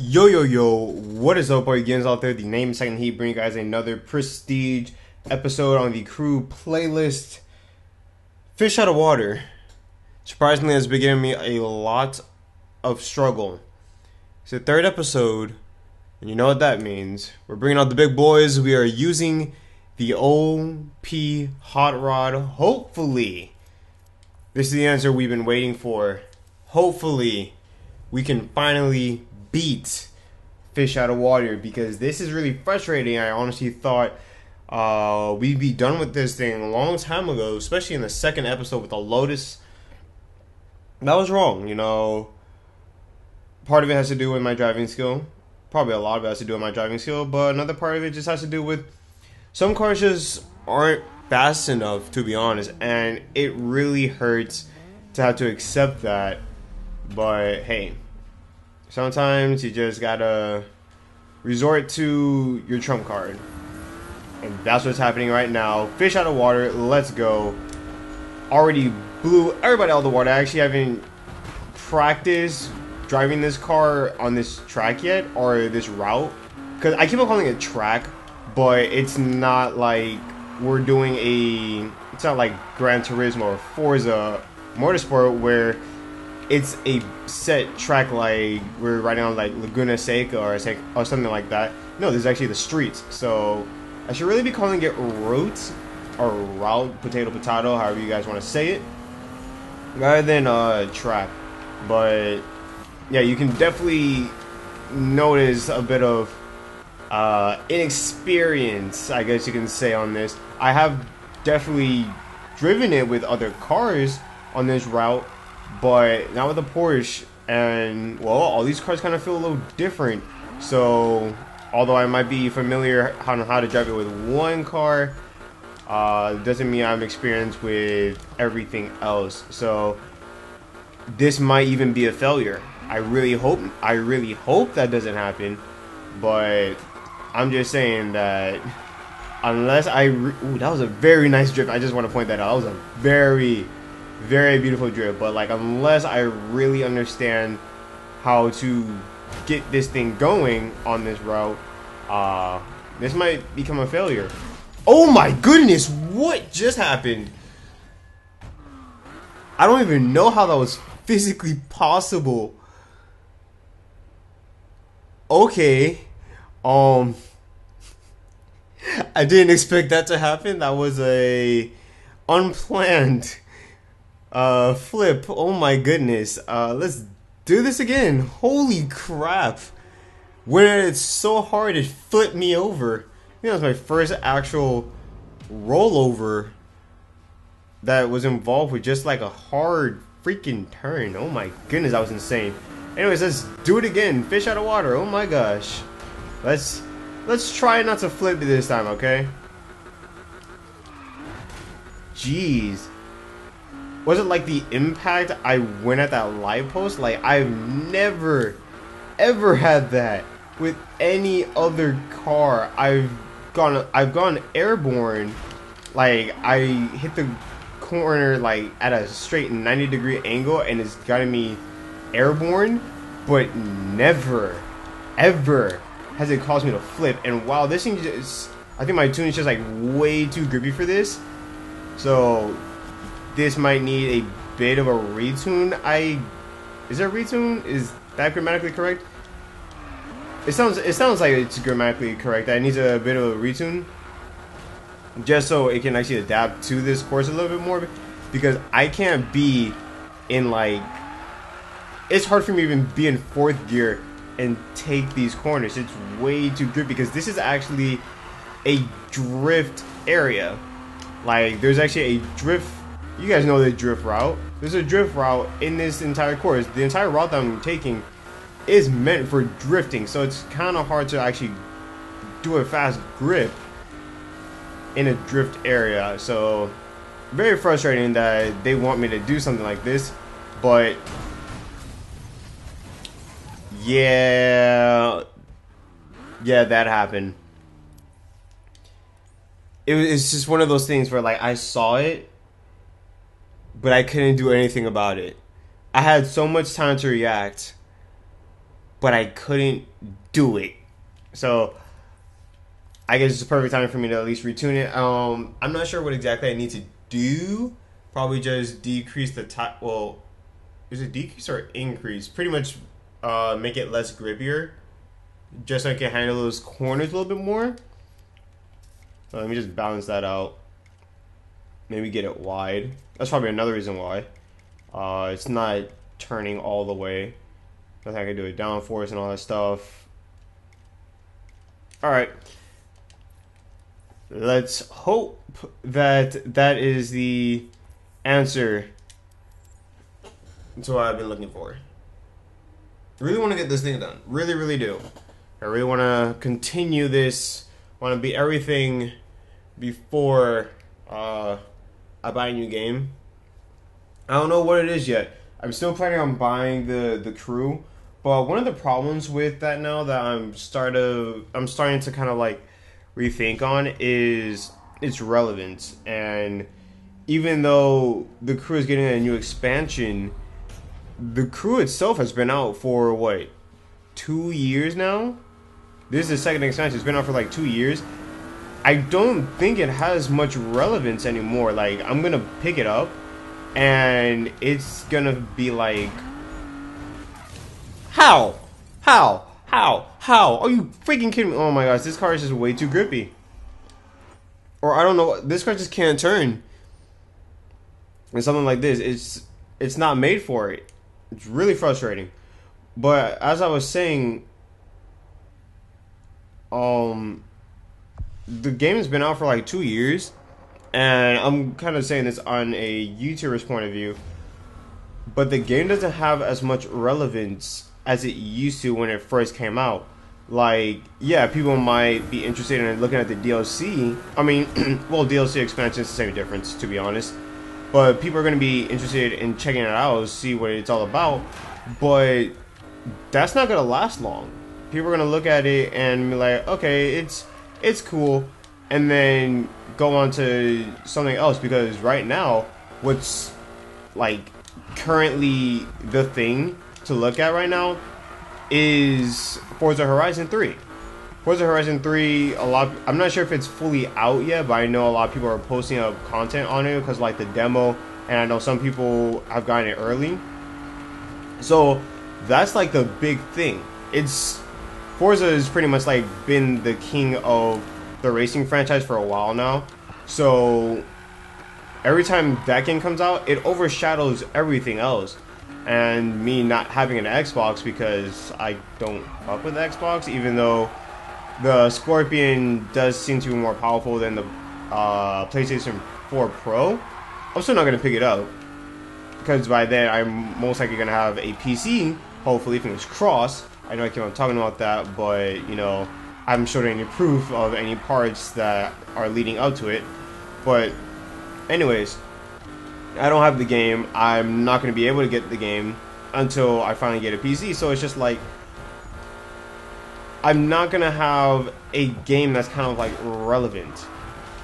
Yo, what is up, all you games out there? The name Second Heat bring you guys another prestige episode on the crew playlist. Fish out of water. Surprisingly, has been giving me a lot of struggle. It's the third episode, and you know what that means. We're bringing out the big boys. We are using the OP Hot Rod. Hopefully, this is the answer we've been waiting for. Hopefully, we can finally beat Fish out of water, because this is really frustrating. I honestly thought we'd be done with this thing a long time ago, especially in the second episode with the Lotus. That was wrong, you know. Part of it has to do with my driving skill. Probably a lot of it has to do with my driving skill, but another part of it just has to do with some cars just aren't fast enough, to be honest, and it really hurts to have to accept that. But hey, sometimes you just gotta resort to your trump card. And that's what's happening right now. Fish out of water, let's go. Already blew everybody out of the water. I actually haven't practiced driving this car on this track yet, or this route. Because I keep on calling it track, but it's not like we're doing it's not like Gran Turismo or Forza Motorsport where it's a set track like we're riding on like Laguna Seca or something like that. No, this is actually the streets. So I should really be calling it route or route, potato, however you guys want to say it, rather than track. But yeah, you can definitely notice a bit of inexperience, I guess you can say, on this. I have definitely driven it with other cars on this route, but not with a Porsche. And well, all these cars kind of feel a little different. So although I might be familiar on how to drive it with one car, doesn't mean I'm experienced with everything else. So this might even be a failure. I really hope that doesn't happen. But I'm just saying that unless ooh, that was a very nice drift. I just want to point that out. That was a very, very beautiful drift. But like, unless I really understand how to get this thing going on this route, this might become a failure. Oh my goodness, what just happened? I don't even know how that was physically possible. Okay. I didn't expect that to happen. That was a unplanned flip. Oh my goodness. Let's do this again. Holy crap. When it's so hard, it flipped me over. You know, it was my first actual rollover that was involved with just like a hard freaking turn. Oh my goodness, that was insane. Anyways, let's do it again. Fish out of water. Oh my gosh. Let's try not to flip this time, okay? Jeez. Was it like the impact I went at that light post? Like, I've never ever had that with any other car. I've gone airborne. Like, I hit the corner like at a straight 90-degree angle and it's gotten me airborne, but never ever has it caused me to flip. And wow, this thing just, I think my tune is just like way too grippy for this, so this might need a bit of a retune. Is there a retune? Is that grammatically correct? It sounds like it's grammatically correct. It needs a bit of a retune just so it can actually adapt to this course a little bit more, because I can't be in like, it's hard for me to even be in fourth gear and take these corners. It's way too grippy, because this is actually a drift area. Like, there's actually a drift, you guys know the drift route. There's a drift route in this entire course. The entire route that I'm taking is meant for drifting, so it's kind of hard to actually do a fast grip in a drift area. So very frustrating that they want me to do something like this. But yeah, that happened. It's just one of those things where like I saw it, but I couldn't do anything about it. I had so much time to react, but I couldn't do it. So I guess it's the perfect time for me to at least retune it. I'm not sure what exactly I need to do. Probably just decrease the time. Well, is it decrease or increase? Pretty much make it less grippier, just so I can handle those corners a little bit more. Let me just balance that out. Maybe get it wide. That's probably another reason why. It's not turning all the way. Nothing I can do with downforce and all that stuff. Alright. Let's hope that that is the answer to what I've been looking for. I really want to get this thing done. Really, really do. I really want to continue this. Want to beat everything before I buy a new game. I don't know what it is yet. I'm still planning on buying the crew, but one of the problems with that now that I'm starting to kind of like rethink on is its relevance. And even though the crew is getting a new expansion, the crew itself has been out for what, 2 years now? This is the second expansion. It's been out for like 2 years. I don't think it has much relevance anymore. Like, I'm gonna pick it up and it's gonna be like, how? Are you freaking kidding me? Oh my gosh, this car is just way too grippy. Or I don't know, this car just can't turn. And something like this, it's not made for it. It's really frustrating. But as I was saying, the game has been out for like 2 years, and I'm kind of saying this on a YouTuber's point of view, but the game doesn't have as much relevance as it used to when it first came out. Like, yeah, people might be interested in looking at the DLC. I mean, well, DLC expansion is the same difference, to be honest. But people are going to be interested in checking it out, see what it's all about. But that's not going to last long. People are going to look at it and be like, okay, it's cool, and then go on to something else. Because right now, what's like currently the thing to look at right now is Forza Horizon 3. Forza Horizon 3, I'm not sure if it's fully out yet, but I know a lot of people are posting up content on it because like the demo, and I know some people have gotten it early. So that's like the big thing. Forza has pretty much like been the king of the racing franchise for a while now. So every time that game comes out, it overshadows everything else. And me not having an Xbox, because I don't fuck with Xbox, even though the Scorpion does seem to be more powerful than the PlayStation 4 Pro, I'm still not going to pick it up. Because by then, I'm most likely going to have a PC, hopefully, fingers crossed. I know I keep on talking about that, but, you know, I haven't showed any proof of any parts that are leading up to it. But, anyways, I don't have the game. I'm not going to be able to get the game until I finally get a PC. So it's just like, I'm not going to have a game that's kind of like relevant.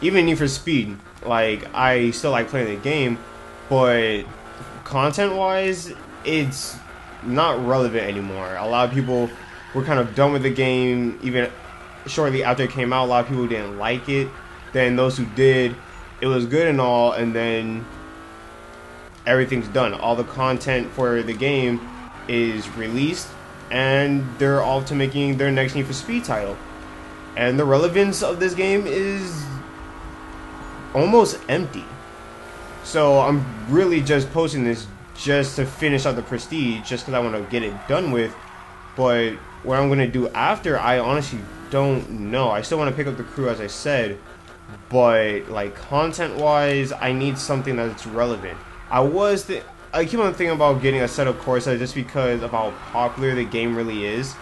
Even Need for Speed, like, I still like playing the game, but content wise, it's not relevant anymore. A lot of people were kind of done with the game even shortly after it came out. A lot of people didn't like it. Then those who did, it was good and all, and then everything's done. All the content for the game is released, and they're off to making their next Need for Speed title. And the relevance of this game is almost empty. So I'm really just posting this just to finish out the Prestige, just because I want to get it done with. But what I'm going to do after, I honestly don't know. I still want to pick up the crew, as I said, but like content wise, I need something that's relevant. I keep on thinking about getting a set of Corsa just because of how popular the game really is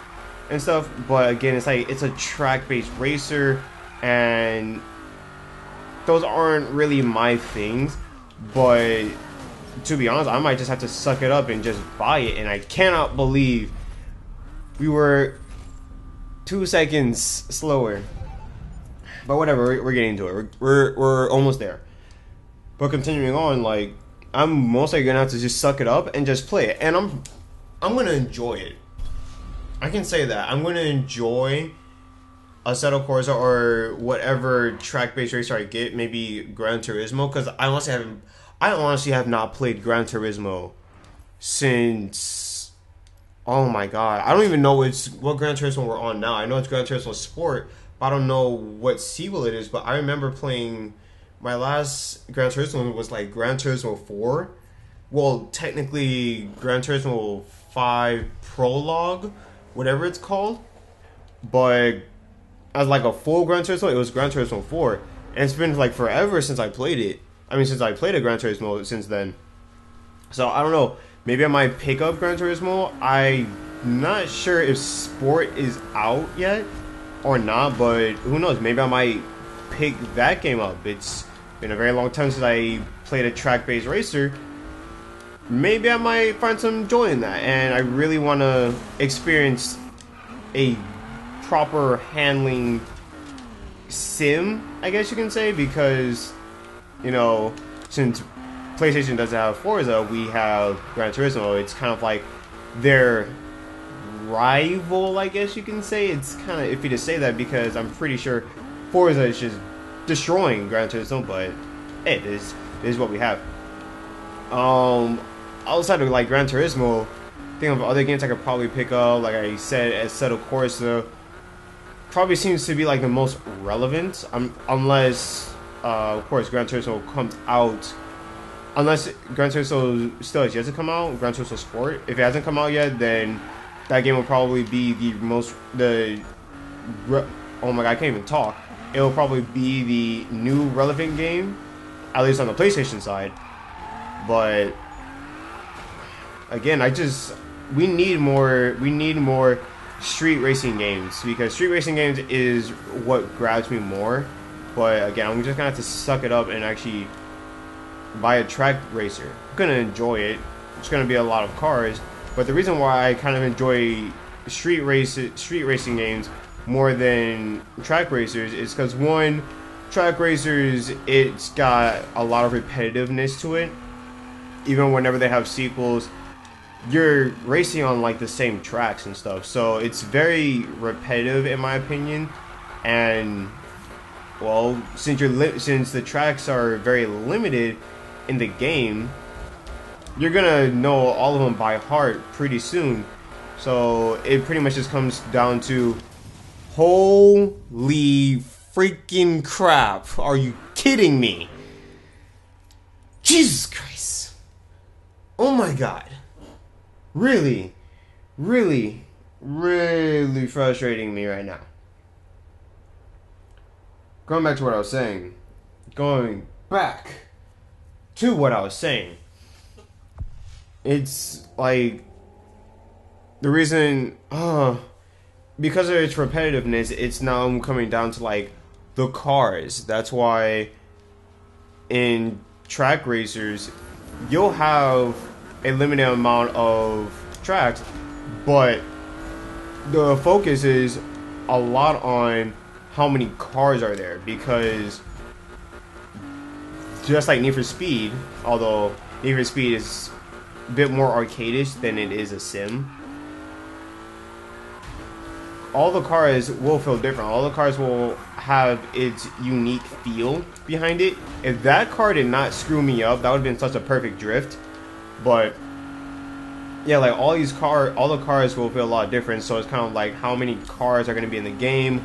and stuff. But again, it's like, it's a track-based racer, and those aren't really my things. But to be honest, I might just have to suck it up and just buy it. And I cannot believe we were 2 seconds slower. But whatever, we're getting to it. We're almost there. But continuing on, like, I'm mostly gonna have to just suck it up and just play it, and I'm gonna enjoy it. I can say that I'm going to enjoy Assetto Corsa or whatever track-based racer I get, maybe Gran Turismo, because I honestly have not played Gran Turismo since, oh my god, I don't even know what Gran Turismo we're on now. I know it's Gran Turismo Sport, but I don't know what sequel it is. But I remember playing my last Gran Turismo was like Gran Turismo 4. Well, technically Gran Turismo 5 Prologue, whatever it's called, but as like a full Gran Turismo, it was Gran Turismo 4, and it's been like forever since I played it. I mean, since I played a Gran Turismo since then. So I don't know. Maybe I might pick up Gran Turismo. I'm not sure if Sport is out yet or not, but who knows? Maybe I might pick that game up. It's been a very long time since I played a track-based racer. Maybe I might find some joy in that, and I really want to experience a proper handling sim, I guess you can say, because, you know, since PlayStation doesn't have Forza, we have Gran Turismo. It's kind of like their rival, I guess you can say. It's kind of iffy to say that because I'm pretty sure Forza is just destroying Gran Turismo, but hey, this is what we have. Outside of like Gran Turismo, think of other games I could probably pick up. Like I said, Assetto Corsa probably seems to be like the most relevant, unless of course Gran Turismo comes out. Unless Gran Turismo still has yet to come out, Gran Turismo Sport. If it hasn't come out yet, then that game will probably be oh my god, I can't even talk. It will probably be the new relevant game, at least on the PlayStation side. But again, we need more street racing games, because street racing games is what grabs me more. But again, I'm just gonna have to suck it up and actually buy a track racer. I'm gonna enjoy it. It's gonna be a lot of cars, but the reason why I kind of enjoy street racing games more than track racers is because, one, track racers, it's got a lot of repetitiveness to it. Even whenever they have sequels, you're racing on like the same tracks and stuff, so it's very repetitive in my opinion. And well, since the tracks are very limited in the game, you're gonna know all of them by heart pretty soon. So it pretty much just comes down to, holy freaking crap, are you kidding me? Jesus Christ. Oh my god. Really, really, really frustrating me right now. Going back to what I was saying. It's like the reason, because of its repetitiveness, it's now coming down to like the cars. That's why in track racers, you'll have a limited amount of tracks, but the focus is a lot on how many cars are there, because just like Need for Speed, although Need for Speed is a bit more arcadish than it is a sim, all the cars will feel different. All the cars will have its unique feel behind it. If that car did not screw me up, that would have been such a perfect drift. But yeah, like all the cars will feel a lot different. So it's kind of like how many cars are going to be in the game.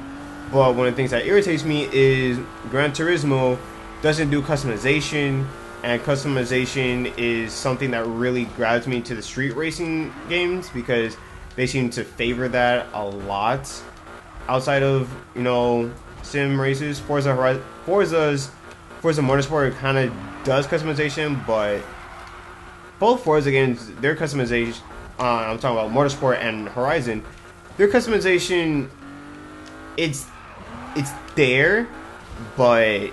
But one of the things that irritates me is Gran Turismo doesn't do customization, and customization is something that really grabs me to the street racing games, because they seem to favor that a lot outside of, you know, sim races. Forza Motorsport kind of does customization, but both Forza games, their customization, I'm talking about Motorsport and Horizon, their customization, it's there, but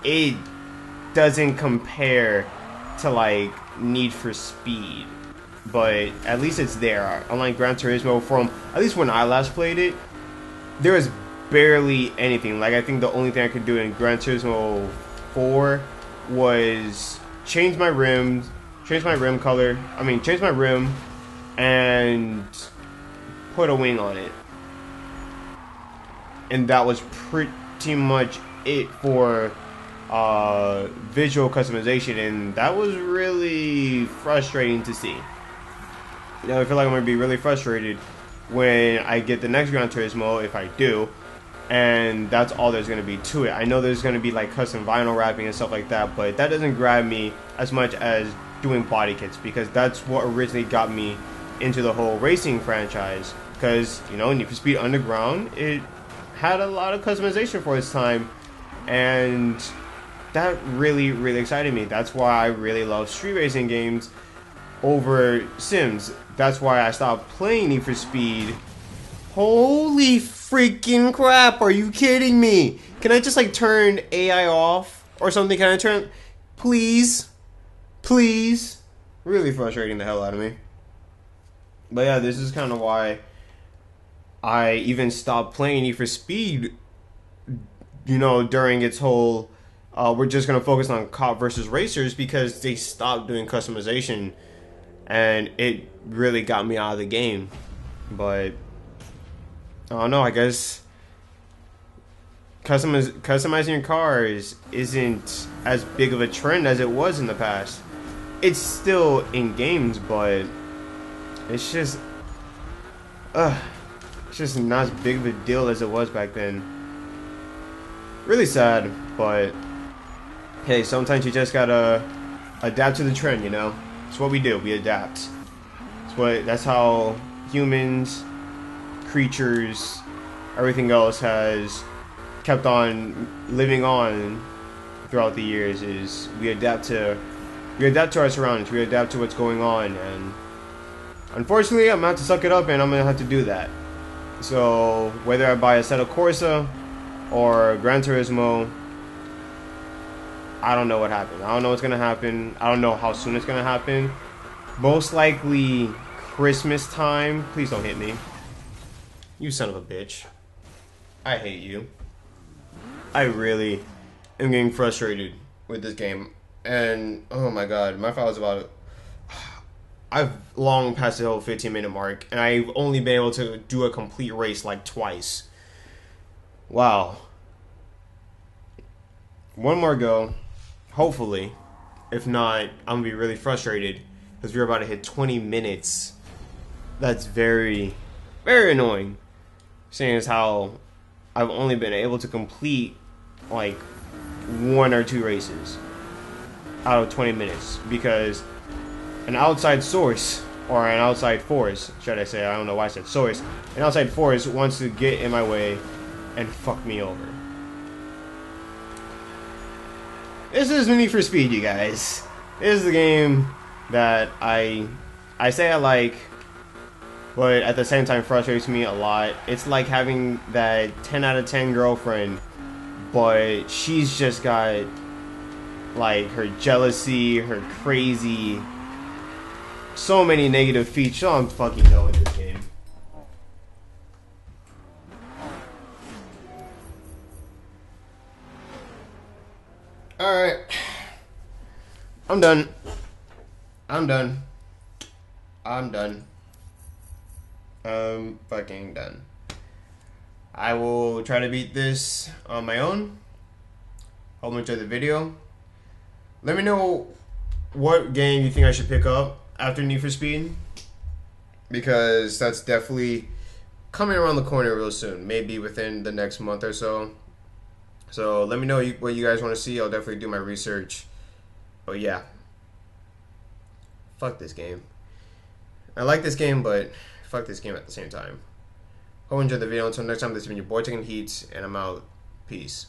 it doesn't compare to like Need for Speed. But at least it's there. Unlike Gran Turismo, from at least when I last played it, there was barely anything. Like, I think the only thing I could do in Gran Turismo 4 was change my rim color. Change my rim and put a wing on it. And that was pretty much it for visual customization, and that was really frustrating to see. You know, I feel like I'm going to be really frustrated when I get the next Gran Turismo, if I do, and that's all there's going to be to it. I know there's going to be like custom vinyl wrapping and stuff like that, but that doesn't grab me as much as doing body kits, because that's what originally got me into the whole racing franchise. Because, you know, Need for Speed Underground, it had a lot of customization for its time, and that really, really excited me. That's why I really love street racing games over Sims. That's why I stopped playing Need for Speed. Holy freaking crap, are you kidding me? Can I just like turn AI off or something? Can I turn, please? Please? Really frustrating the hell out of me. But yeah, this is kind of why I even stopped playing Need for Speed, you know, during its whole we're just going to focus on cop versus racers, because they stopped doing customization, and it really got me out of the game. But I don't know, I guess customizing your cars isn't as big of a trend as it was in the past. It's still in games, but it's just not as big of a deal as it was back then. Really sad, but hey, sometimes you just gotta adapt to the trend, you know? It's what we do, we adapt. That's how humans, creatures, everything else has kept on living on throughout the years, is we adapt to our surroundings, we adapt to what's going on, and unfortunately I'm gonna have to suck it up, and I'm gonna have to do that. So whether I buy Assetto Corsa or Gran Turismo, I don't know what happened. I don't know what's gonna happen. I don't know how soon it's gonna happen. Most likely Christmas time. Please don't hit me. You son of a bitch. I hate you. I really am getting frustrated with this game. And oh my god, my file is about, I've long passed the whole 15-minute mark, and I've only been able to do a complete race like twice. Wow. One more go, hopefully. If not, I'm gonna be really frustrated, because we're about to hit 20 minutes. That's very, very annoying, seeing as how I've only been able to complete like 1 or 2 races out of 20 minutes, because an outside source, or an outside force, should I say, I don't know why I said source, an outside force wants to get in my way and fuck me over. This is Need for Speed, you guys. This is the game that I say I like, but at the same time frustrates me a lot. It's like having that 10 out of 10 girlfriend, but she's just got like her jealousy, her crazy, so many negative features. Oh, I'm fucking done with this game. Alright. I'm done. I'm done. I'm done. I'm fucking done. I will try to beat this on my own. Hope you enjoyed the video. Let me know what game you think I should pick up after Need for Speed, because that's definitely coming around the corner real soon, maybe within the next month or so. So let me know what you guys want to see. I'll definitely do my research. But yeah, fuck this game. I like this game, but fuck this game at the same time. Hope you enjoyed the video. Until next time, this has been your boy Taking Heats, and I'm out. Peace.